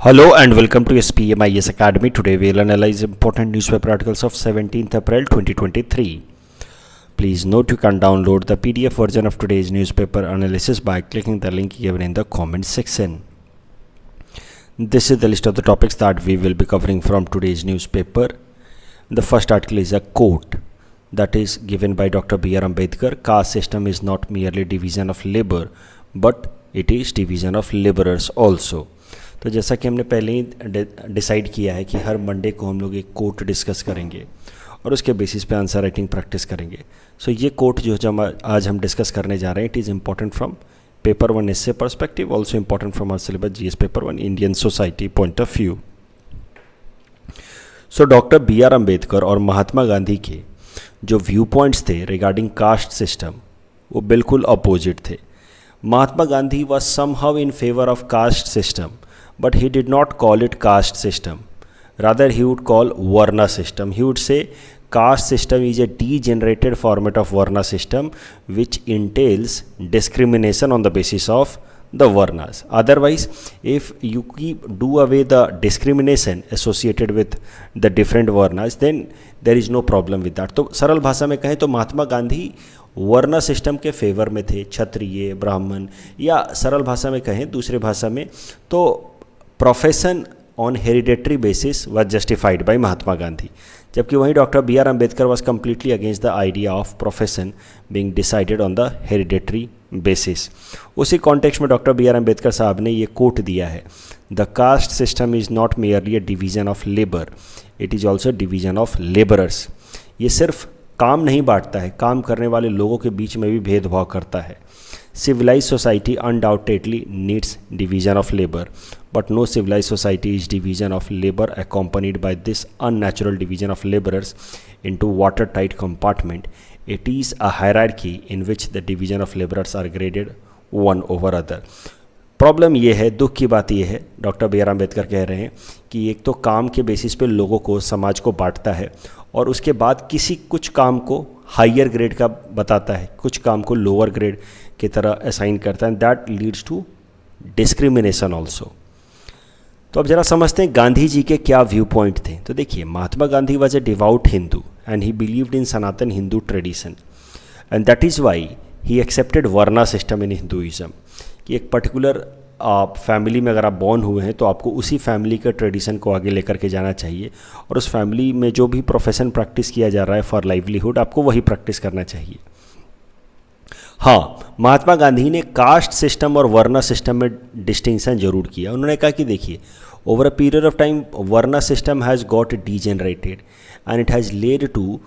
Hello and welcome to SPMIS Academy. Today we will analyze important newspaper articles of 17th April 2023. Please note you can download the PDF version of today's newspaper analysis by clicking the link given in the comment section. This is the list of the topics that we will be covering from today's newspaper. The first article is a quote that is given by Dr. B.R. Ambedkar. Caste system is not merely division of labor, but it is division of laborers also. तो जैसा कि हमने पहले ही decide किया है कि हर Monday को हम लोग एक कोट डिस्कस करेंगे और उसके बेसिस पे आंसर राइटिंग प्रैक्टिस करेंगे. सो ये कोट जो आज हम डिस्कस करने जा रहे हैं, it is important from paper one essay perspective, also important from our syllabus GS paper one Indian society point of view. So doctor B R Ambedkar और महात्मा गांधी के जो व्यू पॉइंट्स थे रिगार्डिंग कास्ट सिस्टम वो बिल्कुल अपोजिट थे. Mahatma Gandhi was somehow in favour of caste system, but he did not call it caste system. Rather, he would call Varna system. He would say caste system is a degenerated format of Varna system which entails discrimination on the basis of the Varnas. Otherwise, if you do away the discrimination associated with the different Varnas, then there is no problem with that. तो सरल भाषा में कहें तो महात्मा गांधी वर्ण system के favour में थे, क्षत्रिय, ब्राह्मण, या सरल भाषा में कहें दूसरे भाषा में तो profession on hereditary basis was justified by Mahatma Gandhi. जबकि वहीं doctor B R Ambedkar was completely against the idea of profession being decided on the hereditary basis. उसी कॉन्टेक्स्ट में doctor B R Ambedkar sahab ने ये कोट दिया है, the caste system is not merely a division of labour, it is also division of labourers. ये सिर्फ काम नहीं बांटता है, काम करने वाले लोगों के बीच में भी भेदभाव करता है. Civilized society undoubtedly needs division of labor, but no civilized society is division of labor accompanied by this unnatural division of laborers into watertight compartment. It is a hierarchy in which the division of laborers are graded one over other. Problem ये है, दुख की बात ये है, doctor B R Ambedkar कह रहे हैं कि एक तो काम के बेसिस पे लोगों को, समाज को बांटता है और उसके बाद कुछ काम को हायर ग्रेड का बताता है, कुछ काम को लोअर ग्रेड की तरह असाइन करता है, and that leads to discrimination also. तो अब ज़रा समझते हैं गांधी जी के क्या व्यू पॉइंट थे. तो देखिए, Mahatma Gandhi was a devout Hindu and he believed in Sanatan Hindu tradition, and that is why he accepted varna system in Hinduism. कि एक पर्टिकुलर फैमिली में अगर आप बॉर्न हुए हैं तो आपको उसी फैमिली के ट्रेडिशन को आगे लेकर के जाना चाहिए और उस फैमिली में जो भी प्रोफेशन प्रैक्टिस किया जा रहा है फॉर लाइवलीहुड, आपको वही प्रैक्टिस करना चाहिए. हाँ, महात्मा गांधी ने कास्ट सिस्टम और वर्ना सिस्टम में डिस्टिंक्शन जरूर किया. उन्होंने कहा कि देखिए, over a period of time varna system has got degenerated and it has led to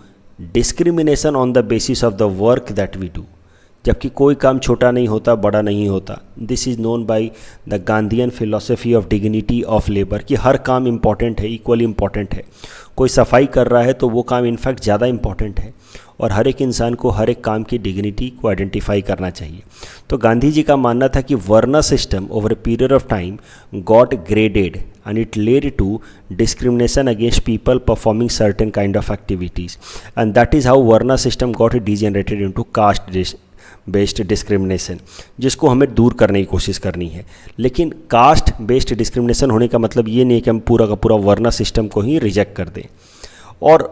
discrimination on the basis of the work that we do. जबकि कोई काम छोटा नहीं होता, बड़ा नहीं होता. This is known by the Gandhian philosophy of dignity of labour, कि हर काम इम्पॉर्टेंट है, इक्वली इम्पॉर्टेंट है. कोई सफाई कर रहा है तो वो काम इनफैक्ट ज़्यादा इम्पॉर्टेंट है और हर एक इंसान को हर एक काम की डिग्निटी को आइडेंटिफाई करना चाहिए. तो गांधी जी का मानना था कि varna system over a period of time got graded and it led to discrimination against people performing certain kind of activities, and that is how Varna system got degenerated into caste based discrimination, जिसको हमें दूर करने की कोशिश करनी है. लेकिन cast based discrimination होने का मतलब ये नहीं है कि हम पूरा का पूरा वर्ना सिस्टम को ही रिजेक्ट कर दें. और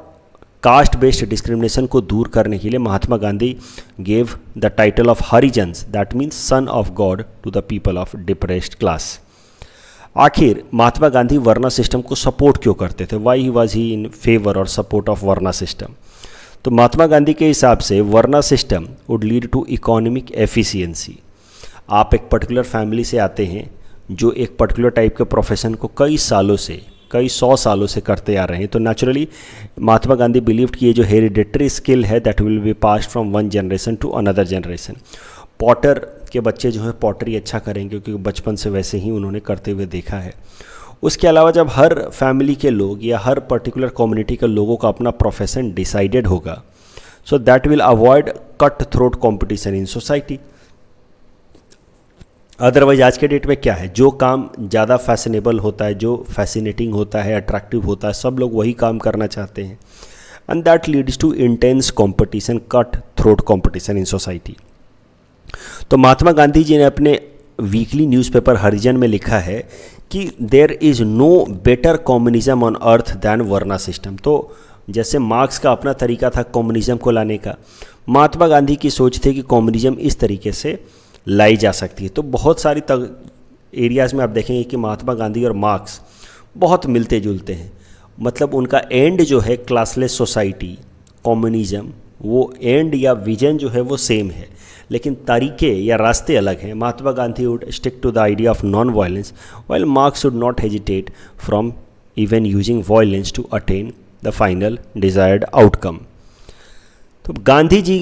कास्ट बेस्ड डिस्क्रिमिनेशन को दूर करने के लिए Mahatma Gandhi gave the title of Harijans, that means son of God, to the people of depressed class. आखिर महात्मा गांधी वर्ना सिस्टम को सपोर्ट क्यों करते थे? Why he was he in favour और सपोर्ट ऑफ वर्ना सिस्टम? तो महात्मा गांधी के हिसाब से varna system would lead to economic efficiency. आप एक पर्टिकुलर फैमिली से आते हैं जो एक पर्टिकुलर टाइप के प्रोफेशन को कई सौ सालों से करते आ रहे हैं, तो नेचुरली महात्मा गांधी बिलीव्ड कि ये जो हेरिडेटरी स्किल है that will be passed from one generation to another generation. Potter के बच्चे जो हैं पॉटरी अच्छा करेंगे क्योंकि बचपन से वैसे ही उन्होंने करते हुए देखा है. उसके अलावा जब हर फैमिली के लोग या हर पर्टिकुलर कम्युनिटी के लोगों का अपना प्रोफेशन डिसाइडेड होगा, so that will avoid cut throat competition in society. Otherwise आज के डेट में क्या है, जो काम ज़्यादा फैशनेबल होता है, जो फैसिनेटिंग होता है, अट्रैक्टिव होता है, सब लोग वही काम करना चाहते हैं, and that leads to intense competition, cut throat competition in society. तो महात्मा गांधी जी ने अपने वीकली न्यूज़पेपर हरिजन में लिखा है कि there is no better communism on earth than varna system. तो जैसे मार्क्स का अपना तरीका था कम्युनिज्म को लाने का, महात्मा गांधी की सोच थी कि कम्युनिज्म इस तरीके से लाई जा सकती है। तो बहुत सारी एरियाज़ में आप देखेंगे कि महात्मा गांधी और मार्क्स बहुत मिलते जुलते हैं। मतलब उनका एंड जो है क्लासलेस सोसाइटी, कम्युनिज्म, वो एंड या विजन जो है वो सेम है, लेकिन तरीके या रास्ते अलग हैं। Mahatma Gandhi would stick to the idea of non violence, while Marx should not hesitate from even using violence to attain the final desired outcome। तो गांधी जी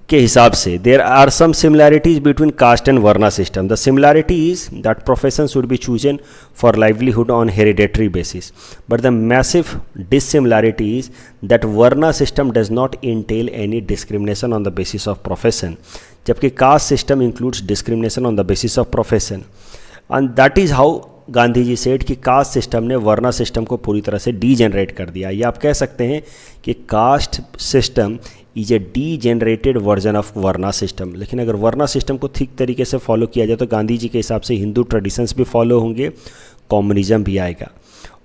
के हिसाब से there are some similarities between caste and varna system. The similarity is that profession should be chosen for livelihood on hereditary basis, but the massive dissimilarity is that varna system does not entail any discrimination on the basis of profession, जबकि caste system includes discrimination on the basis of profession. And that is how Gandhi ji said कि caste system ने varna system को पूरी तरह से degenerate कर दिया। या आप कह सकते हैं कि caste system is a degenerated version of varna system. लेकिन अगर वर्ना सिस्टम को ठीक तरीके से फॉलो किया जाए तो गांधी जी के हिसाब से हिंदू ट्रेडिशंस भी फॉलो होंगे, कम्युनिज्म भी आएगा।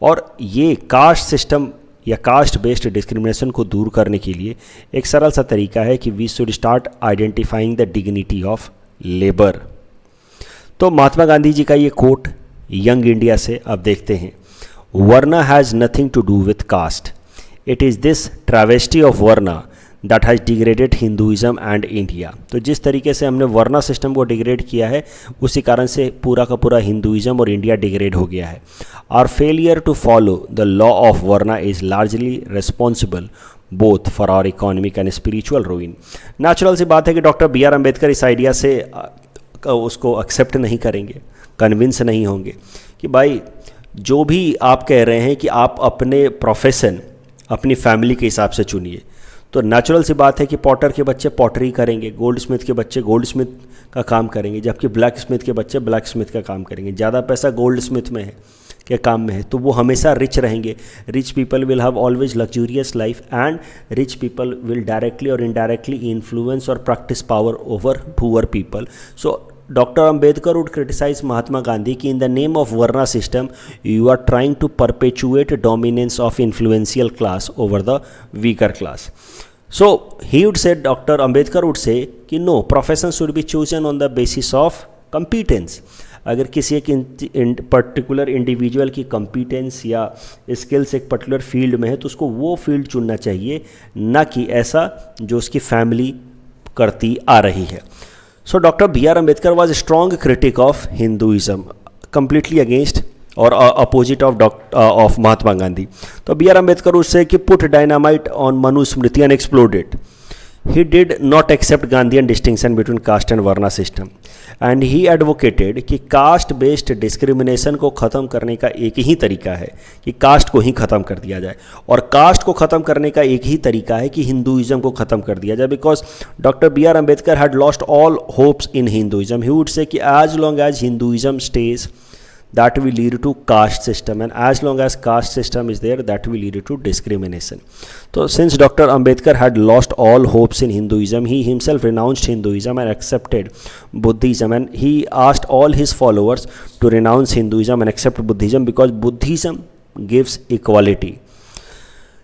और ये कास्ट सिस्टम या कास्ट बेस्ड डिस्क्रिमिनेशन को दूर करने के लिए एक सरल सा तरीका है कि we should start identifying the dignity of labour. तो महात्मा गांधी जी का ये कोट यंग इंडिया से अब देखते हैं, varna has nothing to do with caste, it is this travesty of varna that has degraded Hinduism and India. तो जिस तरीके से हमने वर्ना सिस्टम को डिग्रेड किया है उसी कारण से पूरा का पूरा हिंदुइज़्म और इंडिया डिग्रेड हो गया है। Our failure to follow the law of varna is largely responsible both for our economic and spiritual ruin. Natural सी बात है कि डॉक्टर बी आर अम्बेडकर इस आइडिया से उसको एक्सेप्ट नहीं करेंगे, कन्विंस नहीं होंगे कि भाई जो भी आप कह रहे हैं कि आप अपने प्रोफेशन अपनी फैमिली के हिसाब से चुनिए। तो नेचुरल सी बात है कि पॉटर के बच्चे पॉटरी करेंगे, गोल्ड स्मिथ के बच्चे गोल्ड स्मिथ का काम करेंगे, जबकि ब्लैक स्मिथ के बच्चे ब्लैक स्मिथ का काम करेंगे। ज़्यादा पैसा गोल्ड स्मिथ में है के काम में है तो वो हमेशा रिच रहेंगे। Rich people will have always luxurious life and rich people will directly और इनडायरेक्टली इन्फ्लुएंस और practice power over poor people. So Dr. Ambedkar would criticize Mahatma Gandhi कि in the name of Varna system you are trying to perpetuate dominance of influential class over the weaker class. So he would say, Dr. Ambedkar would say कि no, profession should be chosen on the basis of competence। अगर किसी एक particular individual की competence या skills एक particular field में है तो उसको वो फील्ड चुनना चाहिए, ना कि ऐसा जो उसकी फैमिली करती आ रही है। So Dr. B.R. Ambedkar was a strong critic of Hinduism, completely against or opposite of Mahatma Gandhi. तो B.R. Ambedkar would say कि put dynamite on Manu Smriti and explode it. He did not accept Gandhian distinction between caste and Varna system, and he advocated कि caste based discrimination को ख़त्म करने का एक ही तरीका है कि caste को ही ख़त्म कर दिया जाए, और caste को ख़त्म करने का एक ही तरीका है कि हिंदुइज़्म को ख़त्म कर दिया जाए। Because doctor B R Ambedkar had lost all hopes in Hinduism. He would say कि as long as Hinduism stays that will lead to caste system, and as long as caste system is there that will lead to discrimination. So since Dr. Ambedkar had lost all hopes in Hinduism, he himself renounced Hinduism and accepted Buddhism, and he asked all his followers to renounce Hinduism and accept Buddhism because Buddhism gives equality.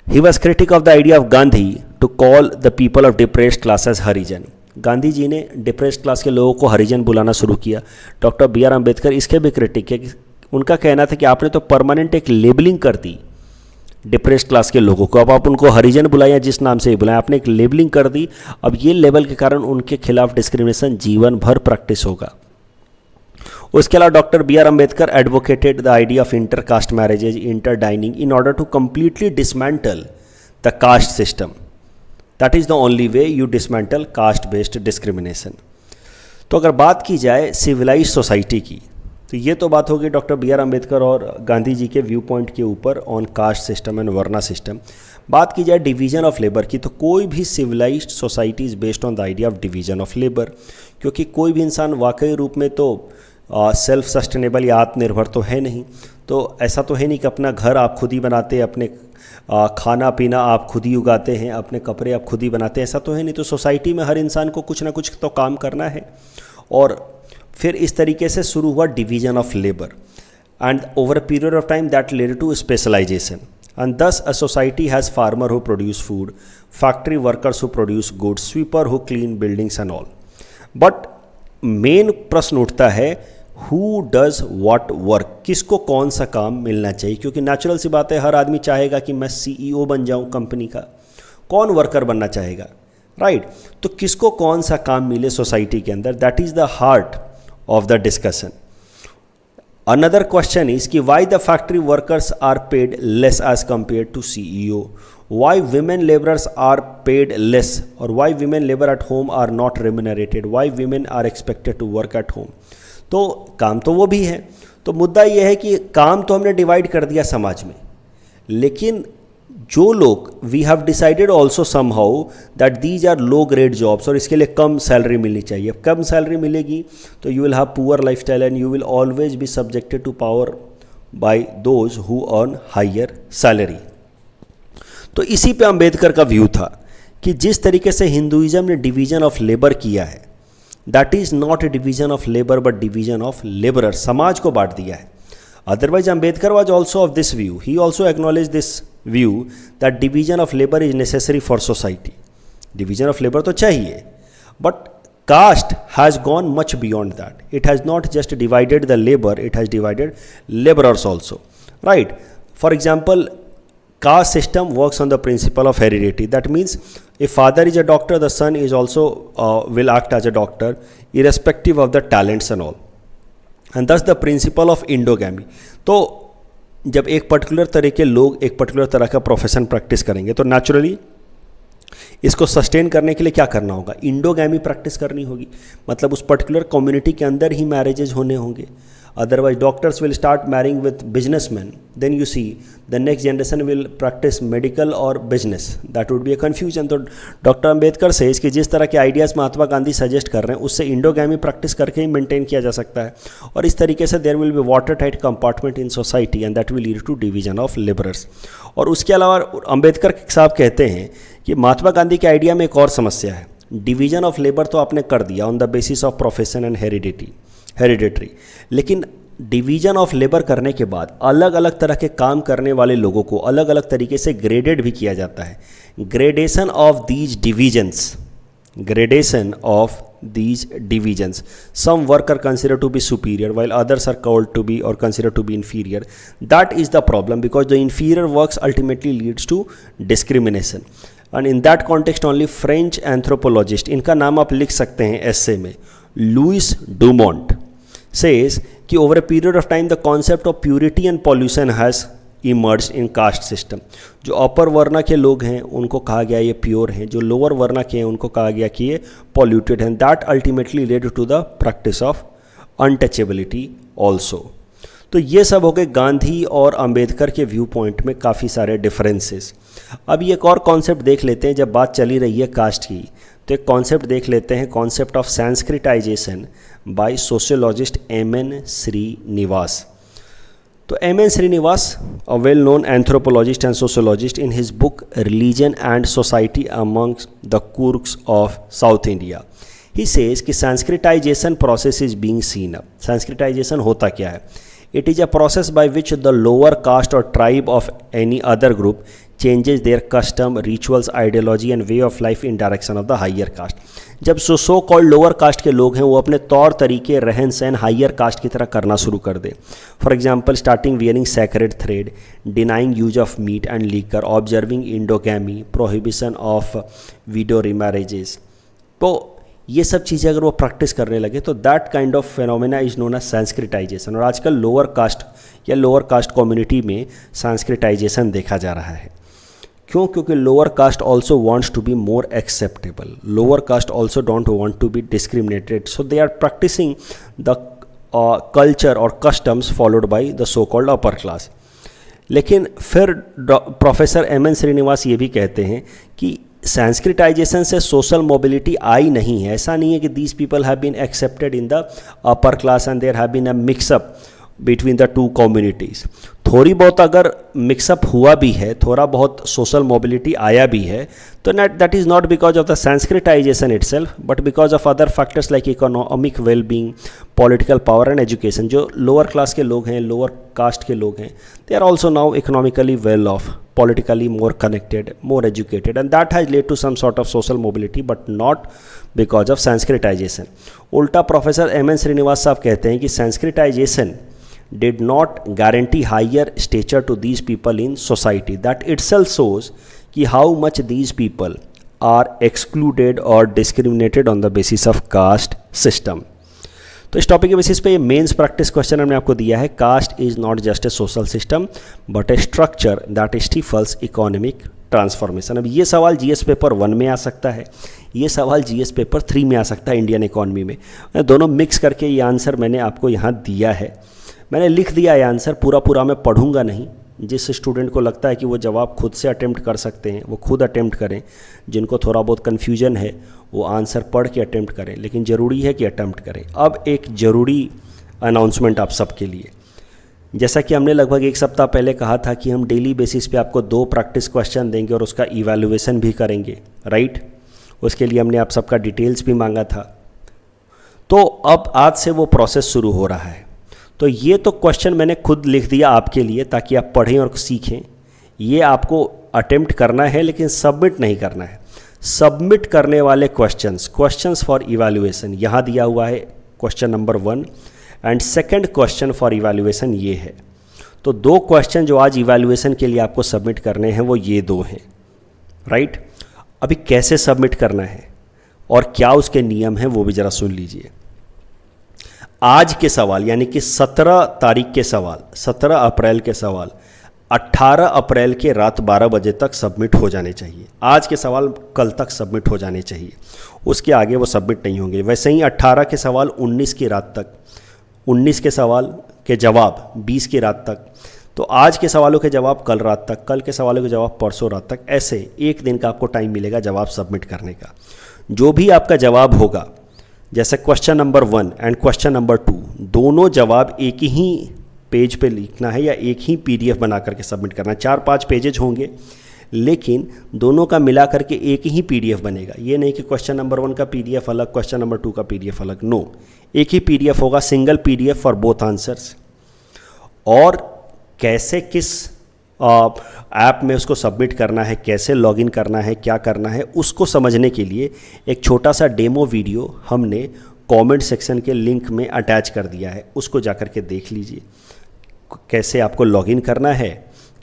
He was critic of the idea of Gandhi to call the people of depressed class as Harijan. Gandhi ji ने depressed class के लोगों को हरिजन बुलाना शुरू किया। Doctor B R Ambedkar इसके भी critic है कि उनका कहना था कि आपने तो परमानेंट एक लेबलिंग कर दी डिप्रेस्ड क्लास के लोगों को, अब आप उनको हरिजन बुलाएं जिस नाम से ही बुलाएं, आपने एक लेबलिंग कर दी। अब ये लेबल के कारण उनके खिलाफ डिस्क्रिमिनेशन जीवन भर प्रैक्टिस होगा। उसके अलावा doctor B R Ambedkar advocated the idea of inter caste marriages, inter dining in order to completely dismantle the caste system. That is the only way you dismantle caste based discrimination. तो अगर बात की जाए civilised society की तो ये तो बात होगी डॉक्टर बी आर अम्बेडकर और गांधी जी के व्यू पॉइंट के ऊपर on caste system and varna system. बात की जाए डिवीजन ऑफ लेबर की तो कोई भी civilised society is based on the idea of division of labour, क्योंकि कोई भी इंसान वाकई रूप में तो सेल्फ सस्टेनेबल या आत्मनिर्भर तो है नहीं। तो ऐसा तो है नहीं कि अपना घर आप खुद ही बनाते, अपने खाना पीना आप खुद ही उगाते हैं, अपने कपड़े आप खुद ही बनाते हैं, ऐसा तो है नहीं। तो सोसाइटी में हर इंसान को कुछ ना कुछ तो काम करना है, और फिर इस तरीके से शुरू हुआ division of labour. and over a period of time that led to specialization. And thus a society has farmer who produce food, factory workers who produce goods, sweeper who clean buildings and all. But main प्रश्न उठता है who does what work, किसको कौन सा काम मिलना चाहिए, क्योंकि नेचुरल सी बात है हर आदमी चाहेगा कि मैं सीईओ बन जाऊं कंपनी का, कौन वर्कर बनना चाहेगा, राइट? तो किसको कौन सा काम मिले सोसाइटी के अंदर, that is the heart of the discussion. Another question is कि why the factory workers are paid less as compared to CEO? Why women laborers are paid less, or why women labor at home are not remunerated? Why women are expected to work at home? तो काम तो वो भी है. तो मुद्दा ये है कि काम तो हमने डिवाइड कर दिया समाज में, लेकिन जो लोग we have decided also somehow that these are low grade jobs और इसके लिए कम सैलरी मिलनी चाहिए. कम सैलरी मिलेगी तो you will have poor life style and you will always be subjected to power by those who earn higher salary. तो इसी पे अम्बेडकर का व्यू था कि जिस तरीके से हिंदुइज्म ने डिवीजन ऑफ लेबर किया है, that is not A division of labour but division of labourer, समाज को बांट दिया है. Otherwise, Ambedkar was also of this view. He also acknowledged this view that division of labor is necessary for society. Division of labor तो चाहिए, but caste has gone much beyond that. It has not just divided the labor, it has divided laborers also, right? For example, caste system works on the principle of heredity. That means if father is a doctor, the son is also will act as a doctor, irrespective of the talents and all. And दस the principle of इंडोगैमी. तो जब एक particular तरह के लोग एक particular तरह का प्रोफेशन प्रैक्टिस करेंगे तो नेचुरली इसको सस्टेन करने के लिए क्या करना होगा, इंडोगैमी प्रैक्टिस करनी होगी. मतलब उस पर्टिकुलर कम्युनिटी के अंदर ही मैरिजेज होने होंगे. Otherwise doctors will start marrying with businessman, then you see the next generation will practice medical और business, that would be a confusion. तो डॉक्टर अम्बेडकर से इसके जिस तरह के आइडियाज़ महात्मा गांधी सजेस्ट कर रहे हैं उससे इंडोगैमी प्रैक्टिस करके ही मेंटेन किया जा सकता है. और इस तरीके से there will be water tight compartment in society and that will lead to division of labourers. और उसके अलावा अम्बेडकर साहब कहते हैं कि महात्मा गांधी के आइडिया में एक और समस्या है. डिवीजन ऑफ लेबर तो आपने कर दिया on the basis of profession and hereditary, लेकिन डिवीजन ऑफ लेबर करने के बाद अलग अलग तरह के काम करने वाले लोगों को अलग अलग तरीके से ग्रेडेड भी किया जाता है. Gradation of these divisions, some work are consider to be superior while others are called to be or considered to be inferior. That is the problem because the inferior works ultimately leads to discrimination. And in that context only French anthropologist, इनका नाम आप लिख सकते हैं एस्से में, Louis Dumont says कि over a period of time the concept of purity and pollution has emerged in caste system. जो अपर वर्णा के लोग हैं उनको कहा गया ये प्योर हैं, जो लोअर वर्णा के हैं उनको कहा गया कि ये पॉल्यूटेड हैं. That ultimately led to the practice of untouchability also. तो ये सब हो गए गांधी और अंबेडकर के व्यू पॉइंट में काफ़ी सारे डिफरेंसेस. अब ये एक और कॉन्सेप्ट देख लेते हैं. जब बात चली रही है कास्ट की तो एक कॉन्सेप्ट देख लेते हैं, concept of Sanskritisation by sociologist M N. Srinivas. तो M N. Srinivas, a well known anthropologist and sociologist, in his book Religion and Society amongst the Coorgs of South India, he says कि Sanskritisation process is being seen up. Sanskritisation होता क्या है? It is a process by which the lower caste or tribe of any other group changes their custom, rituals, ideology and way of life in direction of the higher caste. जब so called lower caste के लोग हैं वो अपने तौर तरीके रहन सहन हायर कास्ट की तरह करना शुरू कर दे. For example starting wearing sacred thread, denying use of meat and liquor, observing endogamy, prohibition of widow remarriages. तो ये सब चीज़ें अगर वो प्रैक्टिस करने लगे तो that kind of phenomena is known as Sanskritisation. और आजकल लोअर कास्ट या लोअर कास्ट कम्युनिटी में संस्कृताइजेशन देखा जा रहा है. क्यों? क्योंकि lower caste also wants to be more acceptable. Lower caste also don't want to be discriminated, so they are practicing the culture और customs followed by the so called upper class. लेकिन फिर professor M.N.. Srinivas ये भी कहते हैं कि Sanskritisation से social mobility आई नहीं है. ऐसा नहीं है कि these people have been accepted in the upper class and there have been a mixup between the two communities. थोड़ी बहुत अगर मिक्सअप हुआ भी है, थोड़ा बहुत सोशल मोबिलिटी आया भी है, तो that is not because of the Sanskritisation itself but because of other factors like economic wellbeing, political power and education. जो लोअर क्लास के लोग हैं, लोअर कास्ट के लोग हैं, they are also now economically well off, politically more connected, more educated, and that has led to some sort of social mobility but not because of Sanskritization. उल्टा professor M.N. Srinivas साहब कहते हैं कि Sanskritization did not guarantee higher stature to these people in society. That itself shows कि how much these people are excluded or discriminated on the basis of caste system. तो इस topic के basis पे ये मेंस प्रैक्टिस क्वेश्चन हमने आपको दिया है, caste is not just a social system but a structure that stifles economic transformation. अब ये सवाल जीएस पेपर 1 में आ सकता है, ये सवाल जीएस पेपर 3 में आ सकता है इंडियन इकोनॉमी में। दोनों मिक्स करके ये आंसर मैंने आपको यहाँ दिया है, मैंने लिख दिया है आंसर, पूरा मैं पढ़ूंगा नहीं। जिस स्टूडेंट को लगता है कि वो जवाब खुद से अटेम्प्ट कर सकते हैं वो खुद अटेम्प्ट करें, जिनको थोड़ा बहुत कन्फ्यूजन है वो आंसर पढ़ के अटेम्प्ट करें, लेकिन ज़रूरी है कि अटेम्प्ट करें। अब एक ज़रूरी अनाउंसमेंट आप सबके लिए, जैसा कि हमने लगभग 1 सप्ताह पहले कहा था कि हम डेली बेसिस पे आपको 2 प्रैक्टिस क्वेश्चन देंगे और उसका इवैल्यूएशन भी करेंगे, राइट। उसके लिए हमने आप सबका डिटेल्स भी मांगा था। तो अब आज से वो प्रोसेस शुरू हो रहा है। तो ये तो क्वेश्चन मैंने खुद लिख दिया आपके लिए ताकि आप पढ़ें और सीखें। ये आपको अटेम्प्ट करना है लेकिन सबमिट नहीं करना है। सबमिट करने वाले क्वेश्चंस फॉर इवैल्यूएशन यहाँ दिया हुआ है, question number 1 and second question for evaluation ये है। तो 2 क्वेश्चन जो आज इवैल्यूएशन के लिए आपको सबमिट करने हैं वो ये 2 हैं, राइट। अभी कैसे सबमिट करना है और क्या उसके नियम हैं वो भी ज़रा सुन लीजिए। आज के सवाल यानी कि 17 तारीख के सवाल, 17 अप्रैल के सवाल 18 अप्रैल के रात 12 बजे तक सबमिट हो जाने चाहिए। आज के सवाल कल तक सबमिट हो जाने चाहिए, उसके आगे वो सबमिट नहीं होंगे। वैसे ही 18 के सवाल 19 की रात तक, 19 के सवाल के जवाब 20 की रात तक, तो आज के सवालों के जवाब कल रात तक, कल के सवालों के जवाब परसों रात तक, ऐसे 1 दिन का आपको टाइम मिलेगा जवाब सबमिट करने का। जो भी आपका जवाब होगा, जैसे question number 1 and question number 2, दोनों जवाब एक ही पेज पे लिखना है या एक ही पीडीएफ बना करके सबमिट करना है। 4-5 पेजेज होंगे लेकिन दोनों का मिला करके एक ही पीडीएफ बनेगा। ये नहीं कि क्वेश्चन नंबर 1 का पीडीएफ अलग, क्वेश्चन नंबर 2 का पीडीएफ अलग, नो, एक ही पीडीएफ होगा, single PDF for both answers. और कैसे किस ऐप में उसको सबमिट करना है, कैसे लॉगिन करना है, क्या करना है, उसको समझने के लिए एक छोटा सा डेमो वीडियो हमने कमेंट सेक्शन के लिंक में अटैच कर दिया है, उसको जाकर के देख लीजिए। कैसे आपको लॉगिन करना है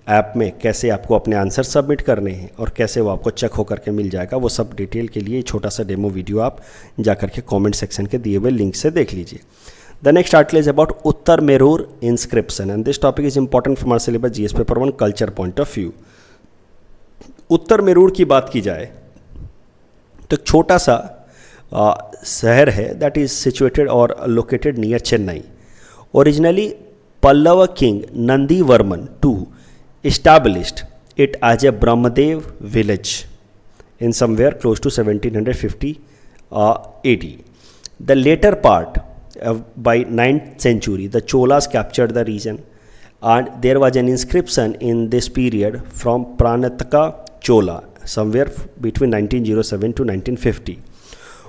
ऐप में, कैसे आपको अपने आंसर सबमिट करने हैं और कैसे वो आपको चेक होकर के मिल जाएगा, वो सब डिटेल के लिए छोटा सा डेमो वीडियो आप जाकर के कमेंट सेक्शन के दिए हुए लिंक से देख लीजिए। The next article is about Uttar Merur inscription and this topic is important from our syllabus GS paper 1 culture point of view। उत्तर मेरूर की बात की जाए तो छोटा सा शहर है दैट इज सिचुएटेड और located near Chennai. Originally Pallava king Nandivarman II established it as a Brahmadev village in somewhere close to 1750 AD. The later part by 9th century the Cholas captured the region and there was an inscription in this period from Pranataka Chola somewhere between 1907 to 1950.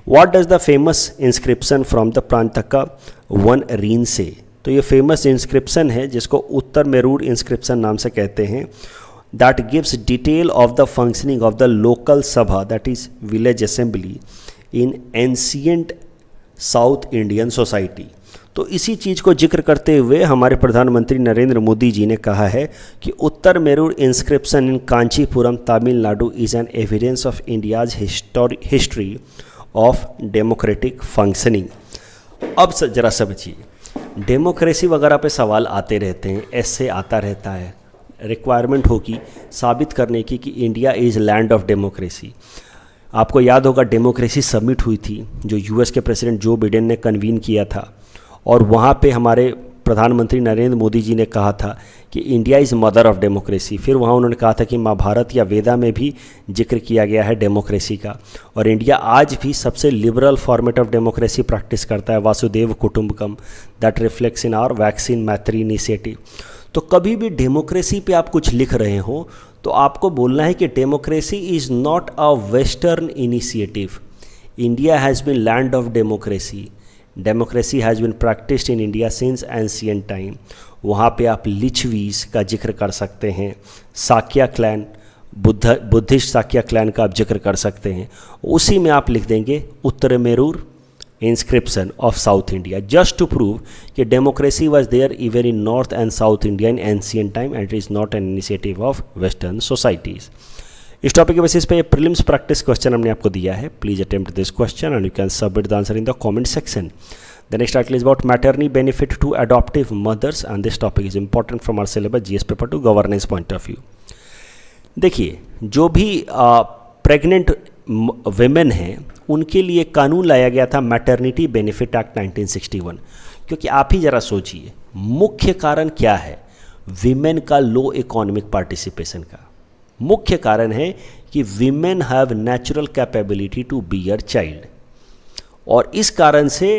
What does the famous inscription from the Pranataka one reign say? तो ये famous inscription है जिसको उत्तर Merur inscription नाम से कहते हैं। That gives detail of the functioning of the local sabha that is village assembly in ancient South Indian society. तो इसी चीज़ को जिक्र करते हुए हमारे प्रधानमंत्री नरेंद्र मोदी जी ने कहा है कि उत्तर Merur inscription in Kanchipuram Tamil Nadu is an evidence of India's history of democratic functioning. अब जरा समझिए, डेमोक्रेसी वगैरह पे सवाल आते रहते हैं, ऐसे आता रहता है, रिक्वायरमेंट होगी साबित करने की कि India is land of democracy. आपको याद होगा डेमोक्रेसी समिट हुई थी जो यूएस के प्रेसिडेंट जो बिडेन ने कन्वीन किया था और वहाँ पे हमारे प्रधानमंत्री नरेंद्र मोदी जी ने कहा था कि India is mother of democracy, फिर वहाँ उन्होंने कहा था कि महाभारत या वेदा में भी जिक्र किया गया है डेमोक्रेसी का, और इंडिया आज भी सबसे liberal format of democracy practice करता है, Vasudhaiva Kutumbakam, that reflects in our vaccine Maitri initiative. तो कभी भी डेमोक्रेसी पे आप कुछ लिख रहे हो तो आपको बोलना है कि democracy is not a western initiative, India has been land of democracy, democracy has been practised in India since ancient time. वहाँ पे आप लिच्छवीज का जिक्र कर सकते हैं, Shakya clan, Buddhist Shakya clan का आप जिक्र कर सकते हैं। उसी में आप लिख देंगे Uttaramerur inscription of South India, just to prove कि democracy was there even in North and South India in ancient time and it is not an initiative of western societies. इस टॉपिक के बेसिस पे प्रीलिम्स प्रैक्टिस क्वेश्चन हमने आपको दिया है। Please attempt this question and you can submit the answer in the comment section. The next article is about maternity benefit to adoptive mothers and this topic is important from our syllabus GS paper two governance point of view. देखिए, जो भी pregnant women हैं उनके लिए कानून लाया गया था मैटरनिटी बेनिफिट एक्ट 1961, क्योंकि आप ही ज़रा सोचिए मुख्य कारण क्या है विमेन का लो इकोनॉमिक पार्टिसिपेशन का। मुख्य कारण है कि women have natural capability to bear child, और इस कारण से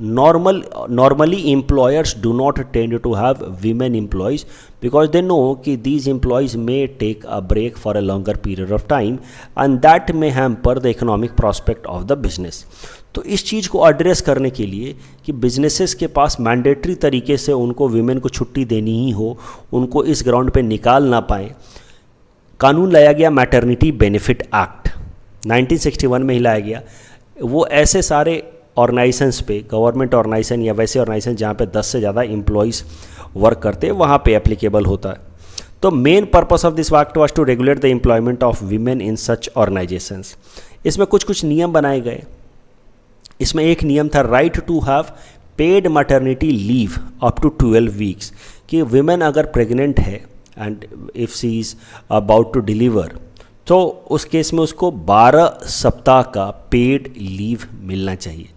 normally employers do not tend to have women employees because they know कि these employees may take a break for a longer period of time and that may hamper the economic prospect of the business. तो इस चीज़ को address करने के लिए कि businesses के पास mandatory तरीके से उनको वीमेन को छुट्टी देनी ही हो, उनको इस ग्राउंड पे निकाल ना पाए, कानून लाया गया मैटरनिटी बेनिफिट एक्ट 1961 में ही लाया गया। वो ऐसे सारे ऑर्गेनाइजेशंस पे, गवर्नमेंट ऑर्गेनाइजेशन या वैसे ऑर्गेनाइजेशन जहाँ पे 10 से ज़्यादा एम्प्लॉयज़ वर्क करते हैं वहाँ पे एप्लीकेबल होता है। तो main purpose of this act was to regulate the employment of women in such organisations. इसमें कुछ नियम बनाए गए। इसमें एक नियम था right to have paid maternity leave up to 12 weeks, कि वीमेन अगर प्रेग्नेंट है and if she is about to deliver तो उस केस में उसको 12 सप्ताह का पेड लीव मिलना चाहिए,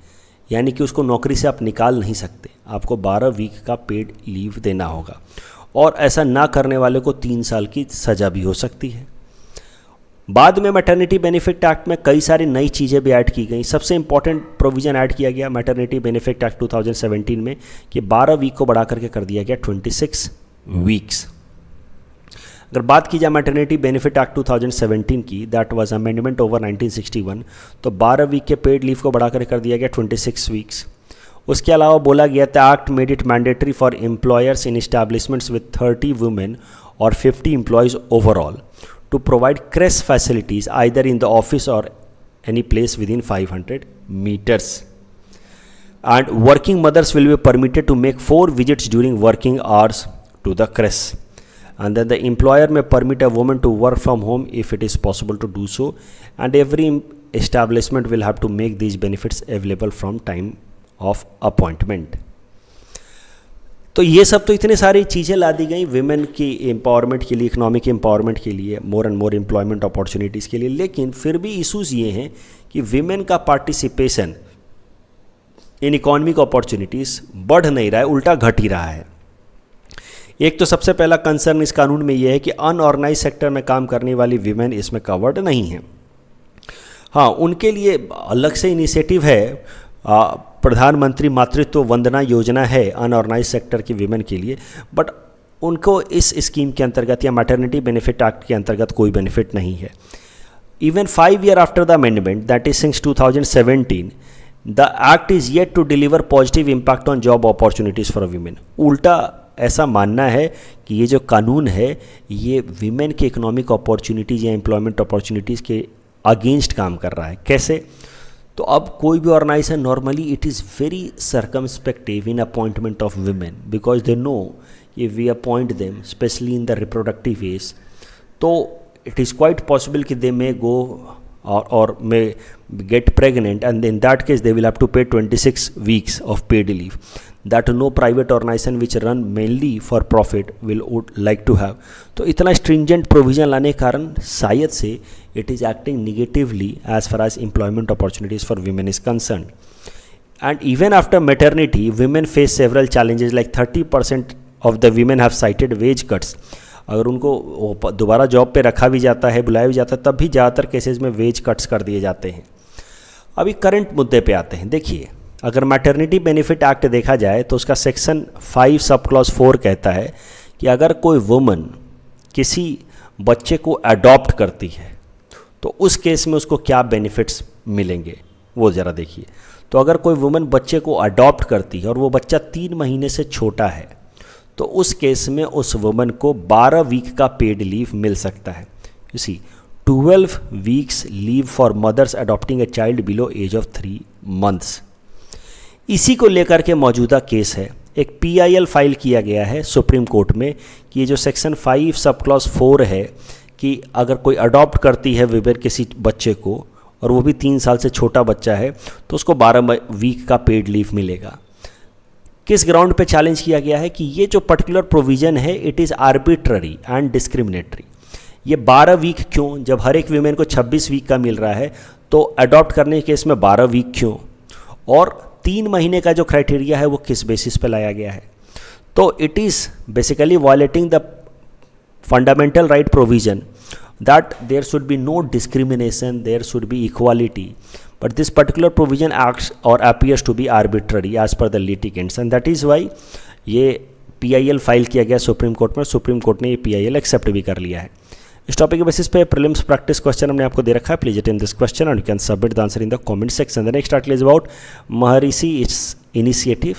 यानी कि उसको नौकरी से आप निकाल नहीं सकते, आपको 12 वीक का पेड लीव देना होगा, और ऐसा ना करने वाले को 3 साल की सज़ा भी हो सकती है। बाद में मैटरनिटी बेनिफिट एक्ट में कई सारी नई चीज़ें भी ऐड की गई। सबसे इंपॉर्टेंट प्रोविज़न ऐड किया गया मैटरनिटी बेनिफिट एक्ट 2017 में कि 12 वीक को बढ़ा करके कर दिया गया 26 वीक्स। अगर बात की जाए मैटरनिटी बेनिफिट एक्ट 2017 की, दैट वाज अमेंडमेंट ओवर 1961, तो 12 वीक के पेड लीव को बढ़ाकर कर दिया गया 26 वीक्स। उसके अलावा बोला गया था act made it mandatory for employers in establishments with 30 women और 50 employees overall to provide creche facilities either in the office और any place within 500 metres. And working mothers will be permitted to make 4 visits during working hours to the creche, and then the employer may permit a woman to work from home if it is possible to do so, and every establishment will have to make these benefits available from time of appointment. तो ये सब तो इतने सारी चीज़ें ला दी गई women की empowerment के लिए, इकोनॉमिक एम्पावरमेंट के लिए, more and more employment opportunities के लिए, लेकिन फिर भी इशूज़ ये हैं कि विमेन का पार्टिसिपेशन इन इकोनॉमिक अपॉर्चुनिटीज़ बढ़ नहीं रहा है, उल्टा घट ही रहा है। एक तो सबसे पहला कंसर्न इस कानून में यह है कि अनऑर्गेनाइज सेक्टर में काम करने वाली वीमेन इसमें कवर्ड नहीं है। हाँ, उनके लिए अलग से इनिशिएटिव है, प्रधानमंत्री मातृत्व वंदना योजना है अनऑर्गेनाइज सेक्टर की वीमेन के लिए, बट उनको इस स्कीम के अंतर्गत या मैटरनिटी बेनिफिट एक्ट के अंतर्गत कोई बेनिफिट नहीं है। Even 5 years after the amendment, that is since 2017, the act is yet to deliver positive impact on job opportunities for women. उल्टा ऐसा मानना है कि ये जो कानून है ये विमेन के इकोनॉमिक अपॉर्चुनिटीज़ या एम्प्लॉयमेंट अपॉर्चुनिटीज़ के अगेंस्ट काम कर रहा है। कैसे? तो अब कोई भी organisation normally it is very circumspective in appointment of women because they know if we appoint them especially in the reproductive age, तो it is quite possible कि they may go or may get pregnant, and in that case they will have to pay 26 weeks of paid leave that no private organization which run mainly for profit would like to have. तो इतना stringent provision लाने के कारण शायद से it is acting negatively as far as employment opportunities for women is concerned. And even after maternity, women face several challenges like 30% of the women have cited wage cuts. अगर उनको दोबारा job पे रखा भी जाता है, बुलाया भी जाता है, तब भी ज़्यादातर केसेस में वेज कट्स कर दिए जाते हैं। अभी करंट मुद्दे पे आते हैं। देखिए, अगर मैटरनिटी बेनिफिट एक्ट देखा जाए तो उसका सेक्शन 5 सब क्लॉज 4 कहता है कि अगर कोई वुमन किसी बच्चे को अडॉप्ट करती है तो उस केस में उसको क्या बेनिफिट्स मिलेंगे वो ज़रा देखिए। तो अगर कोई वुमन बच्चे को अडॉप्ट करती है और वो बच्चा 3 महीने से छोटा है तो उस केस में उस वुमन को 12 वीक का पेड लीव मिल सकता है। You see 12 weeks leave for mothers adopting a child below age of 3 months. इसी को लेकर के मौजूदा केस है, एक PIL फाइल किया गया है सुप्रीम कोर्ट में कि ये जो सेक्शन 5 सब क्लॉज 4 है कि अगर कोई अडॉप्ट करती है विमेन किसी बच्चे को और वो भी 3 साल से छोटा बच्चा है तो उसको 12 वीक का पेड लीव मिलेगा। किस ग्राउंड पे चैलेंज किया गया है कि ये जो पर्टिकुलर प्रोविज़न है it is arbitrary and discriminatory. ये 12 वीक क्यों, जब हर एक वीमेन को 26 वीक का मिल रहा है तो अडॉप्ट करने के केस में 12 वीक क्यों, और 3 महीने का जो क्राइटेरिया है वो किस बेसिस पे लाया गया है। तो it is basically violating the fundamental right provision that there should be no discrimination, there should be equality, but this particular provision acts or appears to be arbitrary as per the litigants and that is why ये PIL file किया गया supreme court में। Supreme court ने ये PIL accept भी कर लिया है। इस टॉपिक के बेसिस पे प्रीलिम्स प्रैक्टिस क्वेश्चन हमने आपको दे रखा है। Please attempt this question and you can submit the answer in the comment section. The next article is about Maharshi initiative.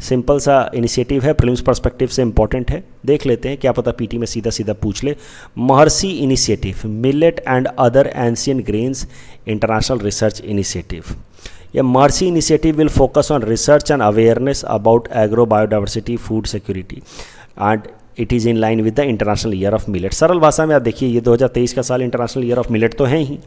Simple सा इनिशिएटिव है, प्रीलिम्स पर्सपेक्टिव से इंपॉर्टेंट है, देख लेते हैं, क्या पता पीटी में सीधा सीधा पूछ ले। महर्षि initiative, millet and other ancient grains international research initiative. ये महर्षि initiative will focus on research and awareness about agro biodiversity food security and it is in line with the international year of millet. सरल भाषा में आप देखिए, ये 2023 का साल international year of millet तो है ही,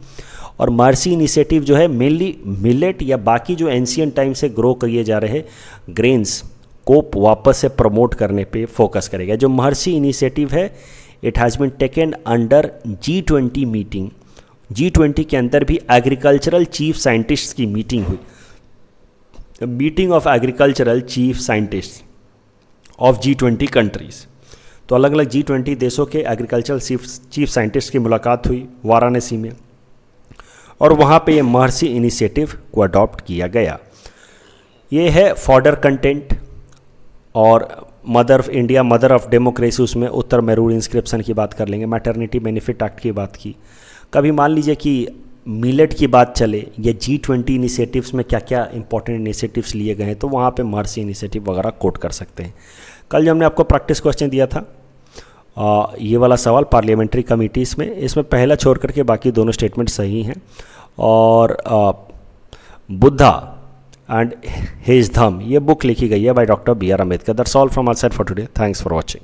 और महर्षि इनिशिएटिव जो है मेनली मिलेट या बाकी जो एंशियंट टाइम से ग्रो किए जा रहे ग्रेन्स को वापस से प्रमोट करने पे फोकस करेगा। जो महर्षि इनिशिएटिव है it has been taken under G20 meeting. G20 के अंदर भी एग्रीकल्चरल चीफ साइंटिस्ट की मीटिंग हुई, meeting of agricultural chief scientist of G20 countries. तो अलग अलग G20 देशों के एग्रीकल्चरल चीफ साइंटिस्ट की मुलाकात हुई वाराणसी में और वहाँ पे ये महर्षि इनिशिएटिव को अडॉप्ट किया गया। ये है फॉडर कंटेंट और mother of India, mother of democracy, उसमें उत्तर में रूल इंस्क्रिप्शन की बात कर लेंगे, मैटरनिटी बेनिफिट एक्ट की बात की। कभी मान लीजिए कि मिलेट की बात चले या G20 इनिशिएटिव्स में क्या क्या इंपॉर्टेंट इनिशिएटिव्स लिए गए हैं तो वहाँ पे महर्षि इनिशिएटिव वगैरह कोट कर सकते हैं। कल जो हमने आपको प्रैक्टिस क्वेश्चन दिया था ये वाला सवाल पार्लियामेंट्री कमिटीज़ में, इसमें पहला छोड़ करके बाकी दोनों स्टेटमेंट सही हैं। और बुद्धा एंड हिज धम ये बुक लिखी गई है by doctor BR Ambedkar. That's all from our side for today. Thanks for watching.